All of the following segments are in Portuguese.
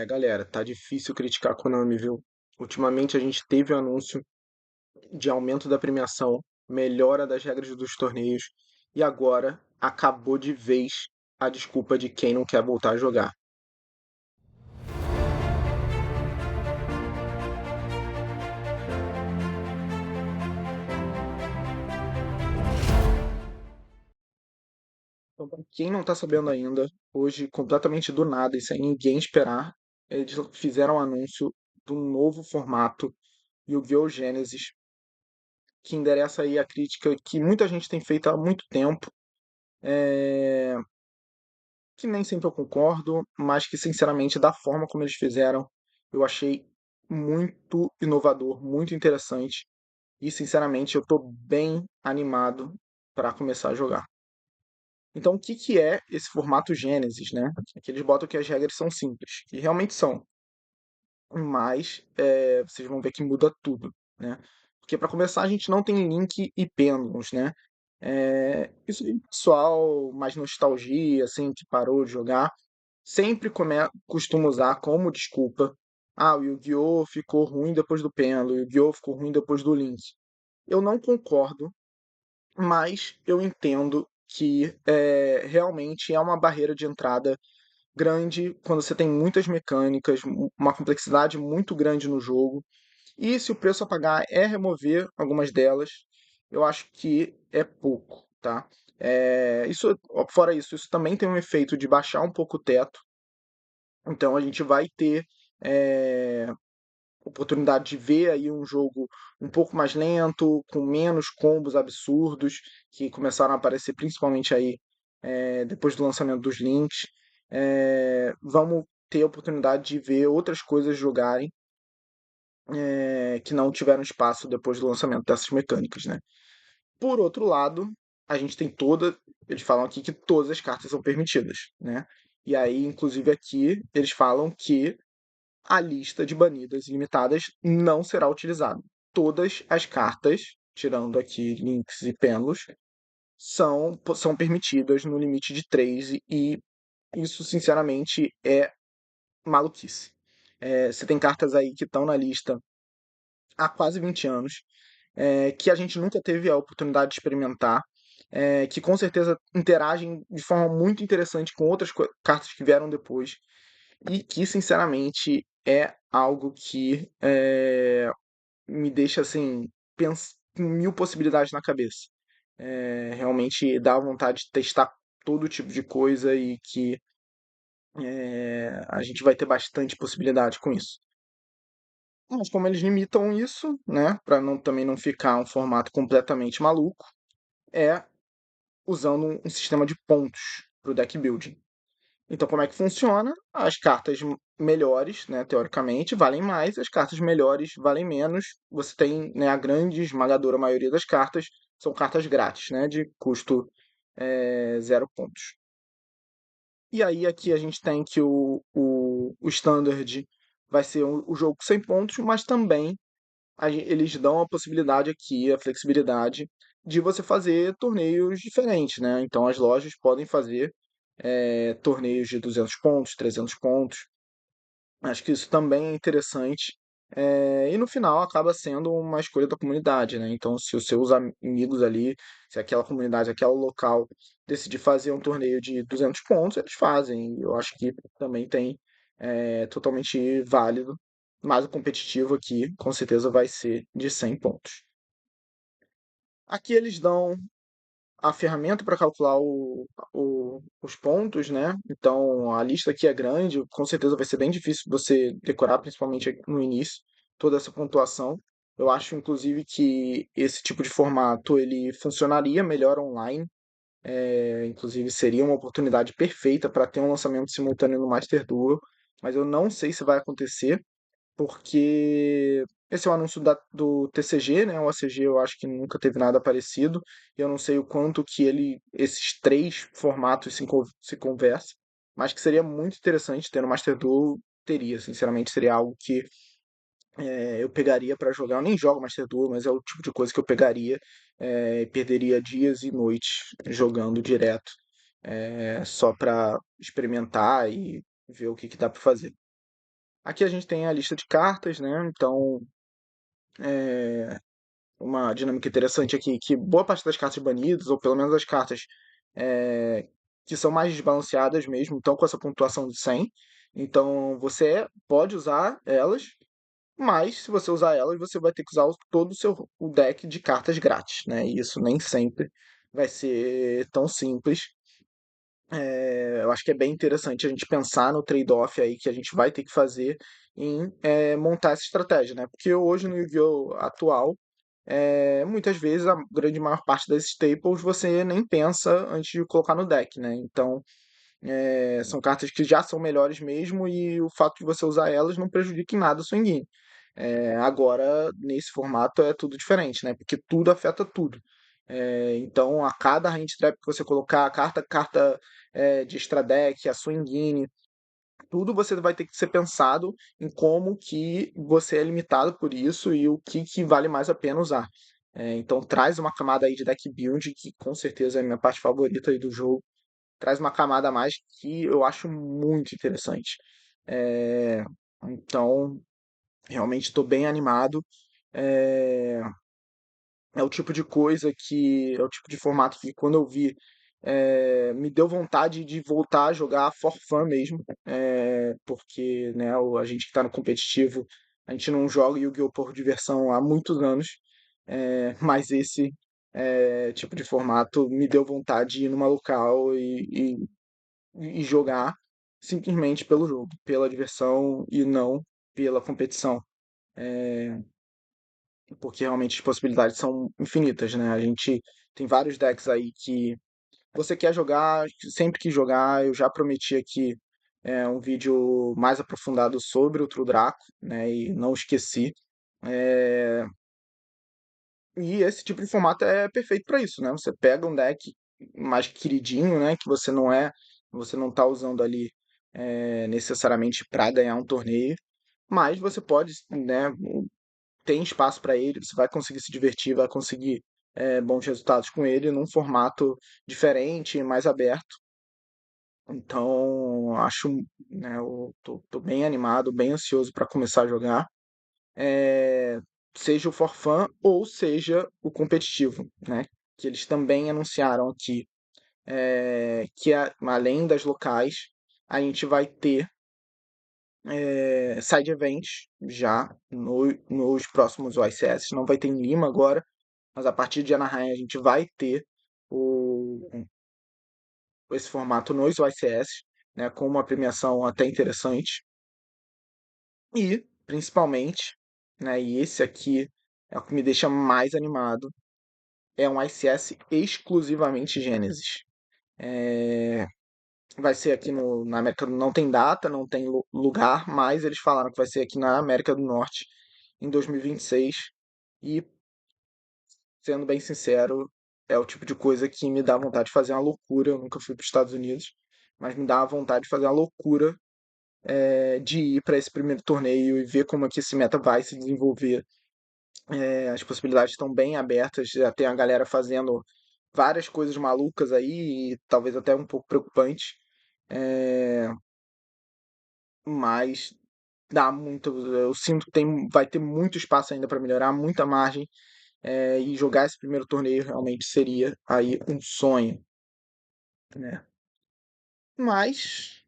Galera, tá difícil criticar a Konami, viu? Ultimamente a gente teve o anúncio de aumento da premiação, melhora das regras dos torneios e agora acabou de vez a desculpa de quem não quer voltar a jogar. Então, pra quem não tá sabendo ainda, hoje, completamente do nada e sem ninguém esperar, eles fizeram o anúncio do novo formato Yu-Gi-Oh! Genesis, que endereça aí a crítica que muita gente tem feito há muito tempo. É, que nem sempre eu concordo, mas que sinceramente da forma como eles fizeram, eu achei muito inovador, muito interessante e sinceramente eu tô bem animado para começar a jogar. Então, o que que é esse formato Gênesis, né? Aqui eles botam que as regras são simples, e realmente são, mas vocês vão ver que muda tudo, né? Porque para começar a gente não tem link e pêndulos, né? Isso aí, pessoal, mais nostalgia, assim, que parou de jogar, sempre costuma usar como desculpa. Ah, o Yu-Gi-Oh! Ficou ruim depois do pêndulo, o Yu-Gi-Oh! Ficou ruim depois do Link. Eu não concordo, mas eu entendo que realmente é uma barreira de entrada grande quando você tem muitas mecânicas, uma complexidade muito grande no jogo. E se o preço a pagar é remover algumas delas, eu acho que é pouco, tá? Fora isso, isso também tem um efeito de baixar um pouco o teto. Então a gente vai ter é, oportunidade de ver aí um jogo um pouco mais lento, com menos combos absurdos, que começaram a aparecer principalmente aí depois do lançamento dos links. Vamos ter a oportunidade de ver outras coisas jogarem que não tiveram espaço depois do lançamento dessas mecânicas, né? Por outro lado, a gente tem eles falam aqui que todas as cartas são permitidas, né? E aí, inclusive aqui, eles falam que a lista de banidas ilimitadas não será utilizada. Todas as cartas, tirando aqui links e péndulos, são permitidas no limite de 3 e isso, sinceramente, é maluquice. Você tem cartas aí que estão na lista há quase 20 anos, que a gente nunca teve a oportunidade de experimentar, que com certeza interagem de forma muito interessante com outras cartas que vieram depois e que, sinceramente, é algo que me deixa assim, com mil possibilidades na cabeça. Realmente dá vontade de testar todo tipo de coisa e que a gente vai ter bastante possibilidade com isso. Mas como eles limitam isso, né, para também não ficar um formato completamente maluco, é usando um sistema de pontos para o deck building. Então, como é que funciona? As cartas melhores, né, teoricamente, valem mais, as cartas melhores valem menos. Você tem, né, a grande esmagadora maioria das cartas são cartas grátis, né, de custo 0 pontos. E aí aqui a gente tem que o Standard vai ser o jogo 100 pontos, mas também eles dão a possibilidade aqui, a flexibilidade de você fazer torneios diferentes, né? Então as lojas podem fazer torneios de 200 pontos, 300 pontos. Acho que isso também é interessante. E no final acaba sendo uma escolha da comunidade, né? Então, se os seus amigos ali, se aquela comunidade, aquele local decidir fazer um torneio de 200 pontos, eles fazem. Eu acho que também tem totalmente válido. Mas o competitivo aqui, com certeza, vai ser de 100 pontos. Aqui eles dão a ferramenta para calcular os pontos, né? Então a lista aqui é grande, com certeza vai ser bem difícil você decorar, principalmente no início, toda essa pontuação. Eu acho, inclusive, que esse tipo de formato ele funcionaria melhor online. Inclusive, seria uma oportunidade perfeita para ter um lançamento simultâneo no Master Duel, mas eu não sei se vai acontecer porque esse é o anúncio do TCG, né? O ACG eu acho que nunca teve nada parecido. E eu não sei o quanto que esses três formatos se conversam, mas que seria muito interessante ter no Master Duel, teria, sinceramente, seria algo que eu pegaria para jogar. Eu nem jogo Master Duel, mas é o tipo de coisa que eu pegaria e perderia dias e noites jogando direto, só para experimentar e ver o que que dá para fazer. Aqui a gente tem a lista de cartas, né? Então, é, uma dinâmica interessante aqui que boa parte das cartas banidas, ou pelo menos as cartas é, que são mais desbalanceadas mesmo, estão com essa pontuação de 100. Então você pode usar elas, mas se você usar elas, você vai ter que usar todo o deck de cartas grátis, né? E isso nem sempre vai ser tão simples. Eu acho que é bem interessante a gente pensar no trade-off aí que a gente vai ter que fazer em montar essa estratégia, né? Porque hoje no Yu-Gi-Oh! Atual, muitas vezes a grande maior parte das staples você nem pensa antes de colocar no deck, né? Então, são cartas que já são melhores mesmo e o fato de você usar elas não prejudica em nada o swing. Agora, nesse formato é tudo diferente, né? Porque tudo afeta tudo. Então, a cada hand trap que você colocar, a carta de extra deck, a swing, tudo você vai ter que ser pensado em como que você é limitado por isso e o que vale mais a pena usar. Então traz uma camada aí de deck build, que com certeza é a minha parte favorita aí do jogo. Traz uma camada a mais que eu acho muito interessante. É, então, realmente estou bem animado. É, é o tipo de coisa que, é o tipo de formato que quando eu vi, me deu vontade de voltar a jogar for fun mesmo, porque, né, a gente que tá no competitivo, a gente não joga Yu-Gi-Oh! Por diversão há muitos anos, mas esse tipo de formato me deu vontade de ir numa local e jogar simplesmente pelo jogo, pela diversão e não pela competição. É, porque realmente as possibilidades são infinitas, né? A gente tem vários decks aí que você quer jogar, sempre que jogar, eu já prometi aqui um vídeo mais aprofundado sobre o True Draco, né? E não esqueci. É, E esse tipo de formato é perfeito para isso, né? Você pega um deck mais queridinho, né? Que você não tá usando ali necessariamente para ganhar um torneio, mas você pode, né? Tem espaço para ele, você vai conseguir se divertir, vai conseguir bons resultados com ele num formato diferente, mais aberto. Então, acho, né, eu tô bem animado, bem ansioso para começar a jogar, é, seja o for fun ou seja o competitivo, né? Que eles também anunciaram aqui que além das locais, a gente vai ter side events já nos próximos OSS. Não vai ter em Lima agora, mas a partir de Anaheim a gente vai ter esse formato nos OSS, né, com uma premiação até interessante. E, principalmente, né, e esse aqui é o que me deixa mais animado, é um ICS exclusivamente Gênesis. É, vai ser aqui na América do não tem data, não tem lugar, mas eles falaram que vai ser aqui na América do Norte em 2026. E, sendo bem sincero, é o tipo de coisa que me dá vontade de fazer uma loucura. Eu nunca fui para os Estados Unidos, mas me dá vontade de fazer uma loucura de ir para esse primeiro torneio e ver como é que esse meta vai se desenvolver. As possibilidades estão bem abertas, já tem a galera fazendo várias coisas malucas aí, e talvez até um pouco preocupante, é, mas dá muito. Eu sinto que vai ter muito espaço ainda para melhorar, muita margem, e jogar esse primeiro torneio realmente seria aí um sonho, né? Mas,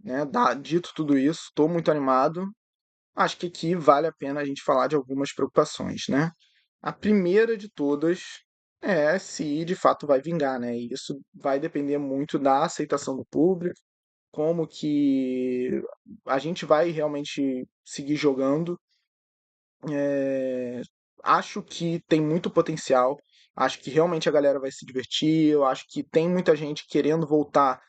né, dito tudo isso, estou muito animado. Acho que aqui vale a pena a gente falar de algumas preocupações, né? A primeira de todas é se de fato vai vingar, né? E isso vai depender muito da aceitação do público, como que a gente vai realmente seguir jogando. É, Acho que tem muito potencial, acho que realmente a galera vai se divertir, eu acho que tem muita gente querendo voltar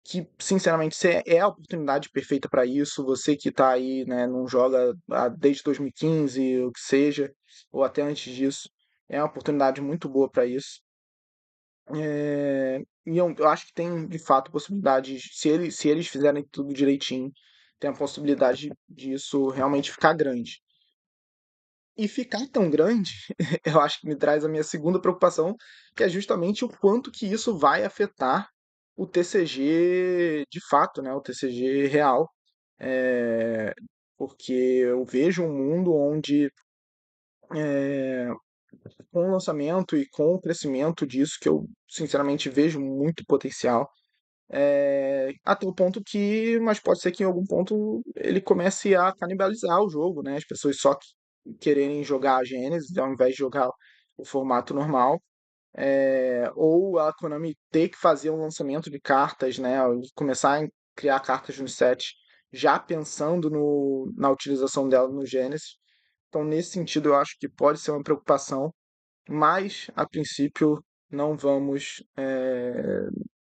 que, sinceramente, é a oportunidade perfeita para isso. Você que está aí, né, não joga desde 2015, o que seja, ou até antes disso, é uma oportunidade muito boa para isso. E eu acho que tem, de fato, possibilidade, se eles fizerem tudo direitinho, tem a possibilidade disso realmente ficar grande. E ficar tão grande, eu acho que me traz a minha segunda preocupação, que é justamente o quanto que isso vai afetar o TCG de fato, né? O TCG real. porque eu vejo um mundo onde, com o lançamento e com o crescimento disso, que eu sinceramente vejo muito potencial, até o ponto que, mas pode ser que em algum ponto ele comece a canibalizar o jogo, né? As pessoas só quererem jogar a Genesis ao invés de jogar o formato normal. Ou a Konami ter que fazer um lançamento de cartas, né? E começar a criar cartas no set já pensando na utilização dela no Genesis. Então, nesse sentido, eu acho que pode ser uma preocupação, mas a princípio não vamos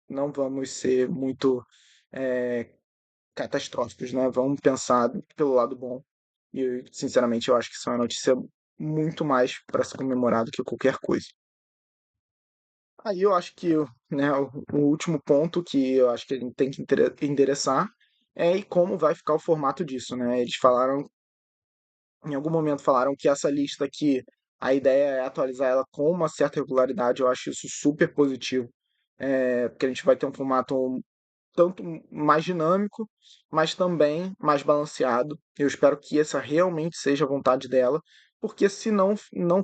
não vamos ser muito é, catastróficos, né? Vamos pensar pelo lado bom. E, sinceramente, eu acho que isso é uma notícia muito mais para se comemorar do que qualquer coisa. Aí eu acho que, né, o último ponto que eu acho que a gente tem que endereçar é e como vai ficar o formato disso, né? Eles falaram, em algum momento falaram que essa lista aqui, a ideia é atualizar ela com uma certa regularidade. Eu acho isso super positivo, porque a gente vai ter um formato tanto mais dinâmico, mas também mais balanceado. Eu espero que essa realmente seja a vontade dela, porque se não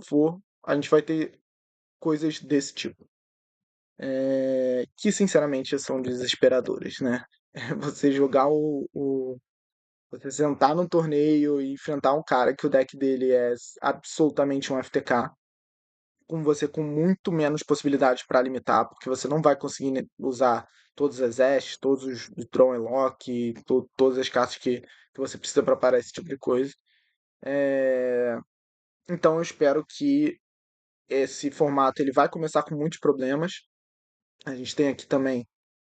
for, a gente vai ter coisas desse tipo, que sinceramente são desesperadoras, né? Você jogar você sentar num torneio e enfrentar um cara que o deck dele é absolutamente um FTK, com você com muito menos possibilidades para limitar, porque você não vai conseguir usar todas as Ashes, todos os Draw and Lock, todas as cartas que você precisa para parar esse tipo de coisa. É, Então eu espero que esse formato ele vai começar com muitos problemas. A gente tem aqui também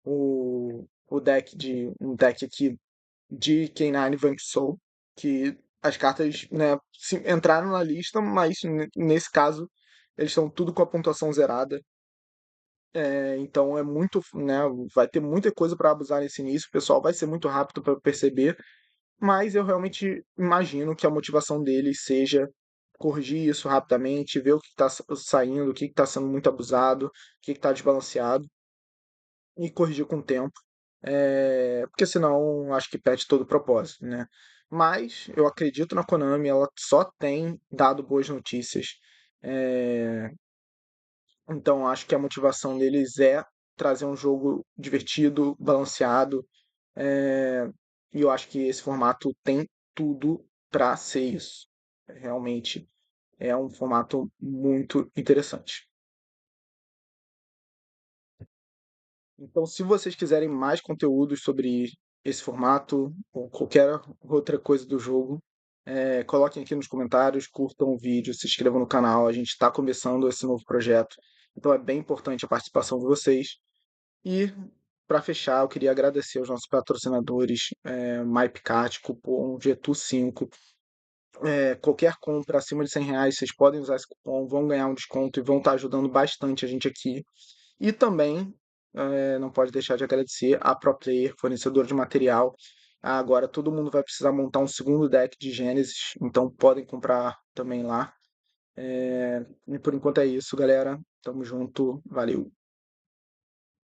um deck aqui de K9 Vamp Soul, que as cartas, né, entraram na lista, mas nesse caso eles estão tudo com a pontuação zerada. Então é muito, né, vai ter muita coisa para abusar nesse início, o pessoal vai ser muito rápido para perceber, mas eu realmente imagino que a motivação deles seja corrigir isso rapidamente, ver o que está saindo, o que está sendo muito abusado, o que está desbalanceado e corrigir com o tempo. Porque senão acho que perde todo o propósito, né? Mas eu acredito na Konami, ela só tem dado boas notícias. É, então acho que a motivação deles é trazer um jogo divertido, balanceado. é, E eu acho que esse formato tem tudo para ser isso. Realmente é um formato muito interessante. Então, se vocês quiserem mais conteúdos sobre esse formato ou qualquer outra coisa do jogo, coloquem aqui nos comentários, curtam o vídeo, se inscrevam no canal. A gente está começando esse novo projeto, então é bem importante a participação de vocês. E, para fechar, eu queria agradecer aos nossos patrocinadores, MyPicat, cupom GETU5. Qualquer compra acima de R$ 100, vocês podem usar esse cupom, vão ganhar um desconto e vão estar ajudando bastante a gente aqui. E também não pode deixar de agradecer a ProPlayer, fornecedor de material. Agora todo mundo vai precisar montar um segundo deck de Gênesis, então podem comprar também lá. E por enquanto é isso, galera. Tamo junto, valeu.